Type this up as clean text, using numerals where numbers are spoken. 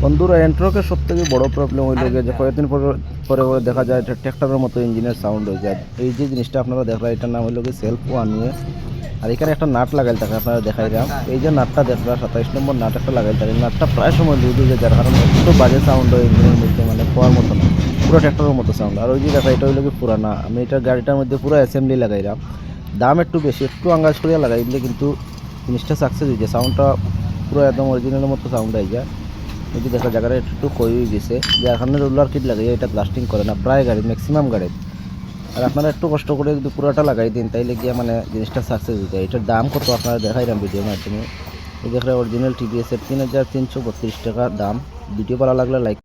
বন্ধুরা এন্ট্রকের সবথেকে বড় প্রবলেম হইল গিয়ে যে কয়েকদিন পরে পরে পরে দেখা যায় এটা ট্র্যাক্টরের মতো ইঞ্জিনের সাউন্ড হয়ে যায়। এই যে জিনিসটা আপনারা দেখরা এটার নাম হইল গিয়ে সেলফ ওয়ান নিয়ে। আর এখানে একটা নাট লাগাইল থাকে, আপনারা দেখাইলাম এই যে নাটটা দেখরা 27 নম্বর নাট একটা লাগাইল থাকে, নাটটা প্রায় সময় লুজ হয়ে যায়, যার কারণে একটু বাজে সাউন্ড হয় ইঞ্জিনের মধ্যে, মানে হওয়ার মতো না, পুরো ট্র্যাক্টরের মতো সাউন্ড। আর ওই যে দেখা এটা হইল কি পুরানা, আমি এটা গাড়িটার মধ্যে পুরো অ্যাসেম্বলি লাগাইলাম, দাম একটু বেশি, একটু আঙ্গাজ করিয়া লাগাই দিলে কিন্তু জিনিসটা সাকসেস হয়ে যায়, সাউন্ডটা পুরো একদম অরিজিনালের মতো সাউন্ড হয়ে যায়। এই যে দেখা জায়গাটা একটু ক্ষয় হয়ে গেছে, যার কারণে রোলার কিট লাগাই এটা লাস্টিং করে না প্রায় গাড়ি, ম্যাক্সিমাম গাড়ি। আর আপনারা একটু কষ্ট করে যদি পুরোটা লাগাই দিন তাইলে গিয়ে মানে জিনিসটা সাকসেস হয়ে যায়। এটার দাম কত আপনারা দেখাইলাম ভিডিওর মাধ্যমে। এই দেখলে অরিজিনাল টিভিএসের 3332 টাকা দাম। ভিডিও ভালো লাগলে লাইক